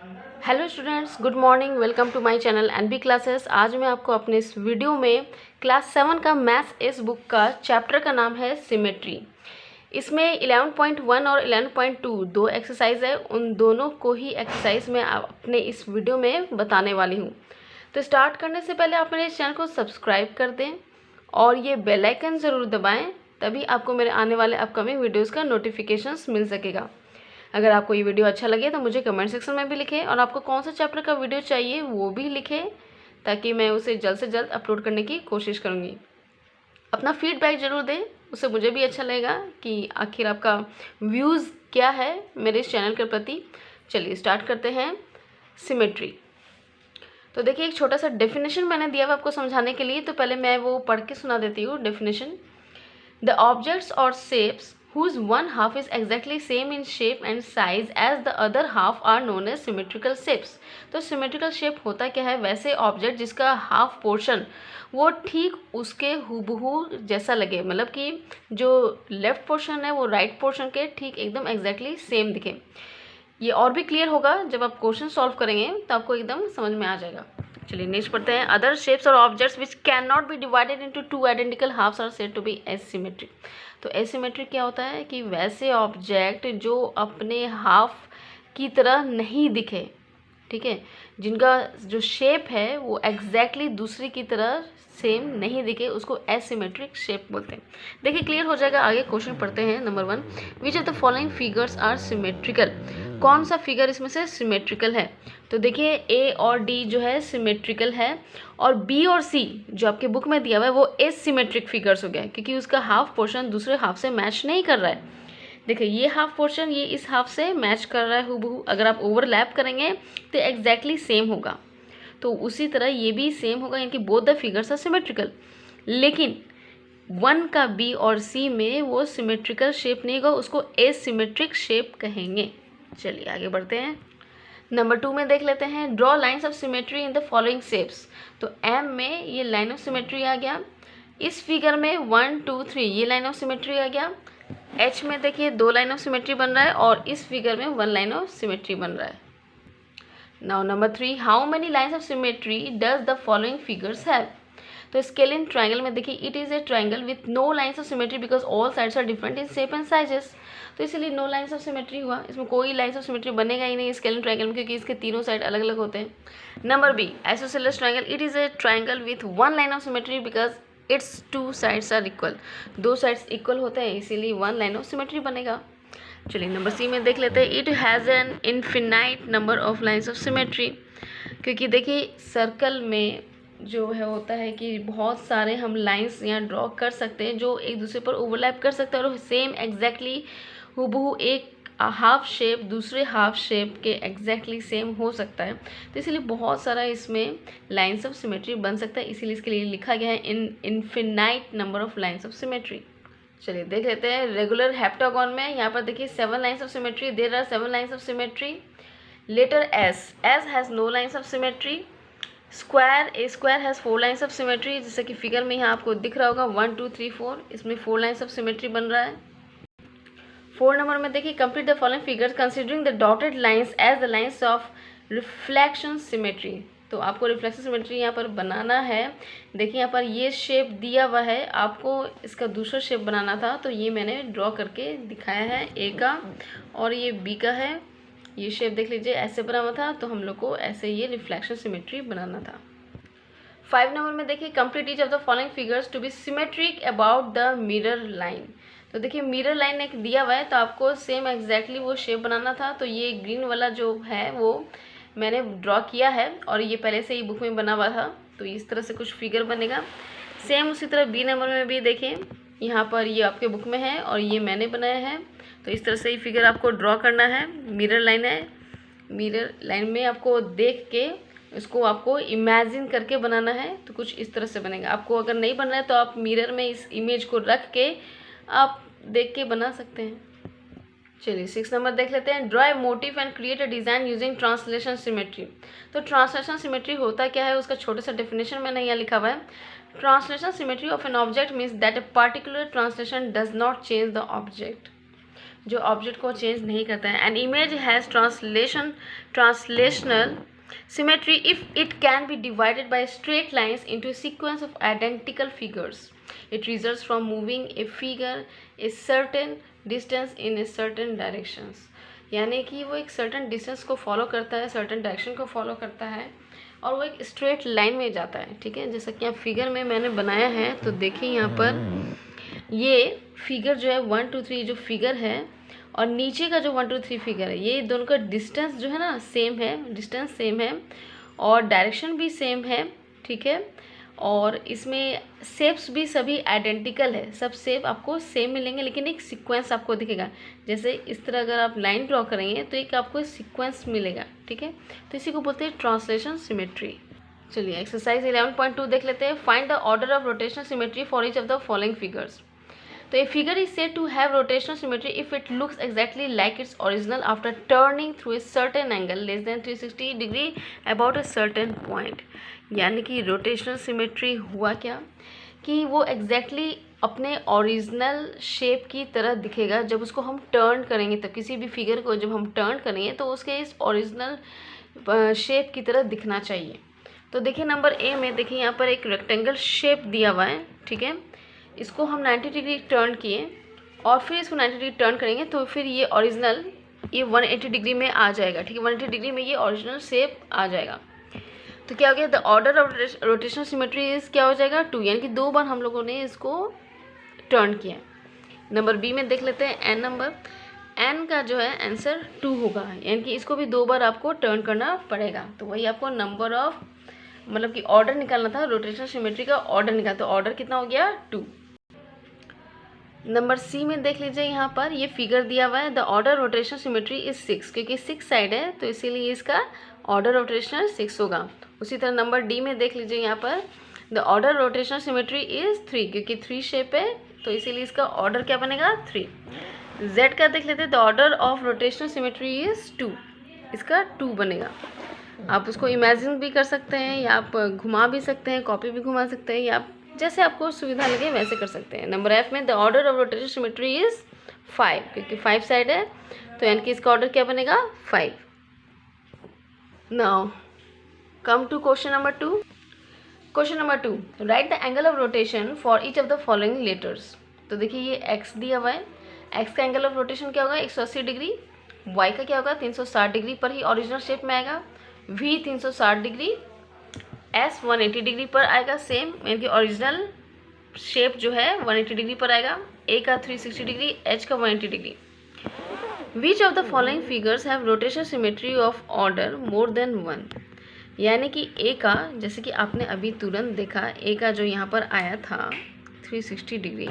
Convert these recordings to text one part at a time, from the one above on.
Hello students, good morning. Welcome to my channel NB classes. आज मैं आपको अपने इस वीडियो में क्लास 7 का मैथ्स इस बुक का चैप्टर का नाम है सिमेट्री। इसमें 11.1 और 11.2 दो एक्सरसाइज है। उन दोनों को ही एक्सरसाइज मैं अपने इस वीडियो में बताने वाली हूँ। तो स्टार्ट करने से पहले आप मेरे इस चैनल को सब्सक्राइब कर दें और ये बेल आइकन ज़रूर दबाएँ, तभी आपको मेरे आने वाले अपकमिंग वीडियोज़ का नोटिफिकेशंस मिल सकेगा। अगर आपको ये वीडियो अच्छा लगे तो मुझे कमेंट सेक्शन में भी लिखें और आपको कौन सा चैप्टर का वीडियो चाहिए वो भी लिखें, ताकि मैं उसे जल्द से जल्द अपलोड करने की कोशिश करूँगी। अपना फीडबैक ज़रूर दें, उससे मुझे भी अच्छा लगेगा कि आखिर आपका व्यूज़ क्या है मेरे इस चैनल के प्रति। चलिए स्टार्ट करते हैं सिमेट्री। तो देखिए, एक छोटा सा डेफिनेशन मैंने दिया हुआ आपको समझाने के लिए, तो पहले मैं वो पढ़ के सुना देती हूँ definition. The objects or shapes whose one half is exactly same in shape and size as the other half are known as symmetrical shapes। तो symmetrical shape होता क्या है? वैसे ऑब्जेक्ट जिसका हाफ पोर्शन वो ठीक उसके हूबहू जैसा लगे, मतलब कि जो लेफ्ट पोर्शन है वो राइट पोर्शन के ठीक एकदम एग्जैक्टली सेम दिखे। ये और भी क्लियर होगा जब आप क्वेश्चन सॉल्व करेंगे, तो आपको एकदम समझ में आ जाएगा। चलिए नेक्स्ट पढ़ते हैं। अदर शेप्स और objects which can not be divided into two identical halves are said to be asymmetric. तो एसिमेट्रिक क्या होता है कि वैसे ऑब्जेक्ट जो अपने हाफ की तरह नहीं दिखे, ठीक है, जिनका जो शेप है वो एग्जैक्टली दूसरी की तरह सेम नहीं दिखे, उसको एसिमेट्रिक शेप बोलते हैं। देखिए क्लियर हो जाएगा। आगे क्वेश्चन पढ़ते हैं। Number 1, which of the following figures are symmetrical. कौन सा फिगर इसमें से सिमेट्रिकल है? तो देखिए ए और डी जो है सिमेट्रिकल है, और बी और सी जो आपके बुक में दिया हुआ है वो एसिमेट्रिक फिगर्स हो गया, क्योंकि उसका हाफ पोर्शन दूसरे हाफ से मैच नहीं कर रहा है। देखिए ये हाफ पोर्शन ये इस हाफ से मैच कर रहा है हूबहू। अगर आप ओवरलैप करेंगे तो एग्जैक्टली सेम होगा, तो उसी तरह ये भी सेम होगा, इनकी both the figures are symmetrical. लेकिन 1 का बी और सी में वो सिमेट्रिकल शेप नहीं होगा, उसको एसिमेट्रिक शेप कहेंगे। चलिए आगे बढ़ते हैं। नंबर 2 में देख लेते हैं। Draw lines of symmetry in the following shapes. तो एम में ये लाइन ऑफ सिमेट्री आ गया, इस फिगर में 1 2 3 ये लाइन ऑफ सिमेट्री आ गया, एच में देखिए 2 लाइन ऑफ सिमेट्री बन रहा है, और इस फिगर में 1 लाइन ऑफ सिमेट्री बन रहा है। Now number 3, how many lines of symmetry does the following figures have. तो स्केलिन ट्राइंगल में देखिए it is a triangle with no lines of symmetry because all sides are different in shape and sizes. तो इसलिए no lines of symmetry हुआ, इसमें कोई lines of symmetry बनेगा ही नहीं स्केलिन ट्राइंगल में, क्योंकि इसके तीनों साइड अलग अलग होते हैं। Number B, isosceles triangle, it is a triangle with 1 line of symmetry because its 2 sides are equal. 2 sides equal होते हैं, इसीलिए 1 लाइन ऑफ सिमेट्री बनेगा। चलिए नंबर सी में देख लेते हैं। It has an infinite number of lines of symmetry, क्योंकि देखिए सर्कल में जो है होता है कि बहुत सारे हम लाइंस यहाँ ड्रॉ कर सकते हैं जो एक दूसरे पर ओवरलैप कर सकते हैं, और सेम एग्जैक्टली हूबहू एक हाफ शेप दूसरे हाफ शेप के एग्जैक्टली सेम हो सकता है। तो इसीलिए बहुत सारा इसमें लाइंस ऑफ सिमेट्री बन सकता है, इसीलिए इसके लिए लिखा गया है in infinite number of lines of symmetry. चलिए देख लेते हैं। रेगुलर हेप्टागोन में यहाँ पर देखिए 7 lines of symmetry, there are 7 lines of symmetry. Letter S has no lines of symmetry. Square, a square has 4 lines of symmetry, जैसे कि फिगर में यहाँ आपको दिख रहा होगा 1 2 3 4, इसमें 4 लाइंस ऑफ सिमेट्री बन रहा है। 4 नंबर में देखिए complete the following figures considering the dotted lines as the lines of reflection symmetry. तो आपको रिफ्लेक्शन सिमेट्री यहाँ पर बनाना है। देखिए यहाँ पर ये शेप दिया हुआ है, आपको इसका दूसरा शेप बनाना था, तो ये मैंने ड्रॉ करके दिखाया है ए का, और ये बी का है। ये शेप देख लीजिए ऐसे बना हुआ था, तो हम लोग को ऐसे ये रिफ्लेक्शन सिमेट्री बनाना था। 5 नंबर में देखिए complete each of the following figures to be symmetric about the mirror line. तो देखिए मिरर लाइन एक दिया हुआ है, तो आपको सेम एग्जैक्टली वो शेप बनाना था। तो ये ग्रीन वाला जो है वो मैंने ड्रॉ किया है, और ये पहले से ही बुक में बना हुआ था, तो इस तरह से कुछ फिगर बनेगा। सेम उसी तरह बी नंबर में भी देखें, यहाँ पर ये आपके बुक में है और ये मैंने बनाया है, तो इस तरह से ही फिगर आपको ड्रॉ करना है। मिरर लाइन है, मिरर लाइन में आपको देख के इसको आपको इमेजिन करके बनाना है, तो कुछ इस तरह से बनेगा। आपको अगर नहीं बन रहा है तो आप मिरर में इस इमेज को रख के आप देख के बना सकते हैं। चलिए 6 नंबर देख लेते हैं। Draw a motive and create a design using translation symmetry. तो ट्रांसलेशन सिमेट्री होता क्या है, उसका छोटा सा डेफिनेशन मैंने यहाँ लिखा हुआ है। Translation symmetry of an object means that a particular translation does not change the object. जो ऑब्जेक्ट को चेंज नहीं करता है। An image has translational symmetry if it can be divided by straight lines into a sequence of identical figures. It results from moving a figure a certain distance in a certain directions. यानी कि वो एक certain distance को follow करता है, certain direction को follow करता है और वो एक straight line में जाता है। ठीक है, जैसा कि यहाँ फिगर में मैंने बनाया है, तो देखिए यहाँ पर ये फिगर जो है 1 2 3 जो फिगर है और नीचे का जो 1 2 3 फिगर है, ये दोनों का डिस्टेंस जो है ना सेम है, डिस्टेंस सेम है और डायरेक्शन भी सेम है। ठीक है, और इसमें शेप्स भी सभी आइडेंटिकल है, सब शेप आपको सेम मिलेंगे, लेकिन एक सीक्वेंस आपको दिखेगा। जैसे इस तरह अगर आप लाइन ड्रॉ करेंगे तो एक आपको सीक्वेंस मिलेगा। ठीक है, तो इसी को बोलते हैं ट्रांसलेशन सिमेट्री। चलिए एक्सरसाइज 11.2 देख लेते हैं। Find the order of rotational symmetry for each of the following figures. तो a figure is said to have rotational symmetry if it looks exactly like its original after turning through a certain angle less than 360 degree about a certain point। यानी कि rotational symmetry हुआ क्या कि वो exactly अपने original shape की तरह दिखेगा जब उसको हम टर्न करेंगे। तो किसी भी फिगर को जब हम टर्न करेंगे तो उसके इस ओरिजिनल शेप की तरह दिखना चाहिए। तो देखिए नंबर ए में देखिए यहाँ पर एक रेक्टेंगल शेप दिया हुआ है। ठीक है, इसको हम 90 डिग्री टर्न किए और फिर इसको 90 डिग्री टर्न करेंगे तो फिर ये ओरिजिनल ये 180 डिग्री में आ जाएगा। ठीक है, 180 डिग्री में ये ओरिजिनल शेप आ जाएगा। तो क्या हो गया, the order of rotational symmetry is क्या हो जाएगा 2, यानी कि 2 बार हम लोगों ने इसको टर्न किया। नंबर बी में देख लेते हैं एन नंबर। एन का जो है आंसर 2 होगा, यानी कि इसको भी 2 बार आपको टर्न करना पड़ेगा। तो वही आपको नंबर ऑफ मतलब कि ऑर्डर निकालना था, रोटेशनल सिमेट्री का ऑर्डर निकाला। तो ऑर्डर कितना हो गया 2। नंबर सी में देख लीजिए, यहाँ पर ये फिगर दिया हुआ है। The order rotational symmetry is 6, क्योंकि 6 साइड है तो इसीलिए इसका ऑर्डर रोटेशनल 6 होगा। उसी तरह नंबर डी में देख लीजिए, यहाँ पर the order rotational symmetry is 3, क्योंकि 3 शेप है तो इसीलिए इसका ऑर्डर क्या बनेगा 3। जेड का देख लेते हैं। The order of rotational symmetry is 2, इसका 2 बनेगा। आप उसको इमेजिन भी कर सकते हैं या आप घुमा भी सकते हैं, कॉपी भी घुमा सकते हैं, या आप जैसे आपको सुविधा लगे वैसे कर सकते हैं। नंबर एफ में the order of rotational symmetry is 5, क्योंकि 5 साइड है तो यानी कि इसका ऑर्डर क्या बनेगा 5। Now come to question number 2। Question number 2, write the angle of rotation for each of the following letters. तो देखिए ये एक्स दिया हुआ है, एक्स का एंगल ऑफ रोटेशन क्या होगा 180 डिग्री, वाई का क्या होगा 360 डिग्री पर ही ओरिजिनल शेप में आएगा, वी 360 डिग्री, एस 180 डिग्री पर आएगा सेम, यानी कि ओरिजिनल शेप जो है 180 डिग्री पर आएगा, ए का 360 डिग्री, एच का 180 degree. Which of the following figures have rotational symmetry of order more than 1। यानी कि ए का, जैसे कि आपने अभी तुरंत देखा, ए का जो यहाँ पर आया था 360 डिग्री,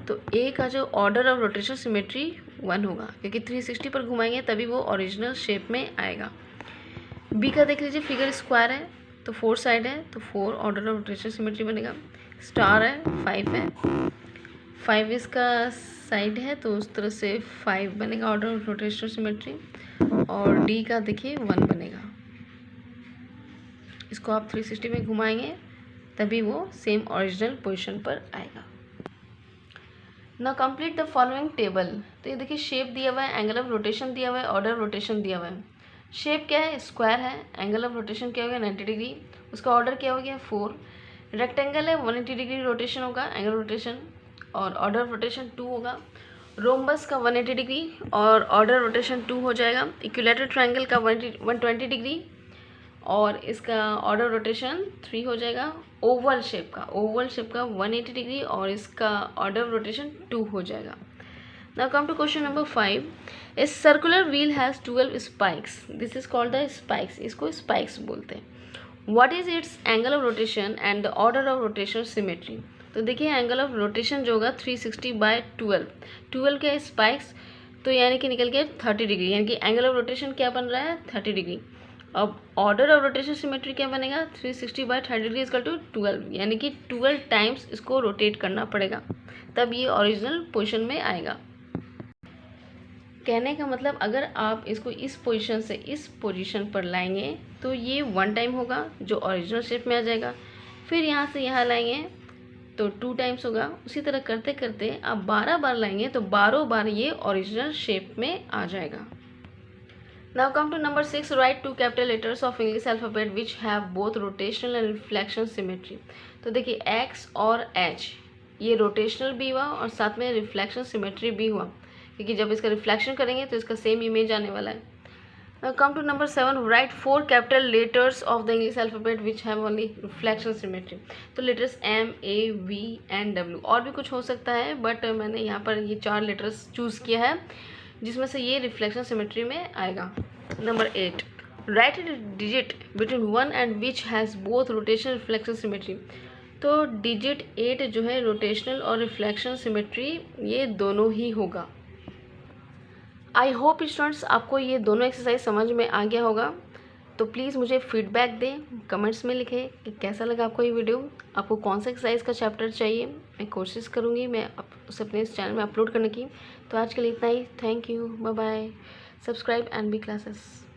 तो ए का जो ऑर्डर ऑफ रोटेशनल सिमेट्री 1 होगा, क्योंकि 360 पर घुमाएंगे तभी वो ओरिजिनल शेप में आएगा। बी का देख लीजिए, फिगर स्क्वायर है तो 4 साइड है तो 4 ऑर्डर ऑफ रोटेशनल सिमेट्री बनेगा। स्टार है 5 है, 5 इसका साइड है तो उस तरह से 5 बनेगा ऑर्डर ऑफ रोटेशनल सिमेट्री। और डी का देखिए 1 बनेगा, इसको आप 360 में घुमाएंगे तभी वो सेम ओरिजिनल पोजीशन पर आएगा। Now complete the following table. तो ये देखिए शेप दिया हुआ है, एंगल ऑफ रोटेशन दिया हुआ है, ऑर्डर ऑफ रोटेशन दिया हुआ है। शेप क्या है स्क्वायर है, एंगल ऑफ रोटेशन क्या हो गया 90 डिग्री, उसका ऑर्डर क्या हो गया 4। रेक्टेंगल है 180 डिग्री रोटेशन होगा, एंगल रोटेशन, और ऑर्डर ऑफ रोटेशन 2 होगा। रोम्बस का 180 डिग्री और ऑर्डर रोटेशन 2 हो जाएगा। इक्विलेटरल ट्रायंगल का 120 डिग्री और इसका ऑर्डर रोटेशन 3 हो जाएगा। ओवल शेप का 180 डिग्री और इसका ऑर्डर रोटेशन 2 हो जाएगा। Now come to question number 5. A circular wheel has 12 spikes. This is called the spikes. इसको spikes बोलते हैं। What is its angle of rotation and the order of rotation symmetry? तो देखिए angle of rotation जो होगा 360/12, 12 के spikes तो यानी कि निकल के 30 डिग्री, यानी कि एंगल ऑफ रोटेशन क्या बन रहा है 30 डिग्री। अब ऑर्डर ऑफ रोटेशन सिमेट्री क्या बनेगा 360/30 डिग्री इक्वल टू 12, यानी कि 12 टाइम्स इसको रोटेट करना पड़ेगा तब ये ओरिजिनल पोजीशन में आएगा। कहने का मतलब अगर आप इसको इस पोजीशन से इस पोजीशन पर लाएंगे तो ये 1 टाइम होगा जो ओरिजिनल शेप में आ जाएगा, फिर यहाँ से यहाँ लाएंगे तो 2 टाइम्स होगा। उसी तरह करते करते आप 12 बार लाएंगे तो 12 बार ये ओरिजिनल शेप में आ जाएगा। Now come to number 6, write 2 capital letters of English alphabet which have both rotational and reflection symmetry. तो देखिए X और H ये रोटेशनल भी हुआ और साथ में रिफ्लेक्शन सिमेट्री भी हुआ, क्योंकि जब इसका रिफ्लेक्शन करेंगे तो इसका सेम इमेज आने वाला है। Now come to number 7, write 4 capital letters of the English alphabet which have only reflection symmetry। तो letters M, A, V and W, और भी कुछ हो सकता है बट मैंने यहाँ पर ये 4 लेटर्स चूज़ किया है जिसमें से ये रिफ्लेक्शन सिमेट्री में आएगा। Number 8, right digit between 1 and which has both rotational reflection symmetry. तो डिजिट 8 जो है रोटेशनल और रिफ्लेक्शन सिमेट्री ये दोनों ही होगा। आई होप स्टूडेंट्स आपको ये दोनों एक्सरसाइज समझ में आ गया होगा। तो प्लीज़ मुझे फीडबैक दें, कमेंट्स में लिखें कि कैसा लगा आपको ये वीडियो, आपको कौन सा एक्सरसाइज का चैप्टर चाहिए। मैं कोशिश करूँगी मैं उसे अपने इस चैनल में अपलोड करने की। तो आज के लिए इतना ही। Thank you, bye bye. Subscribe NB classes.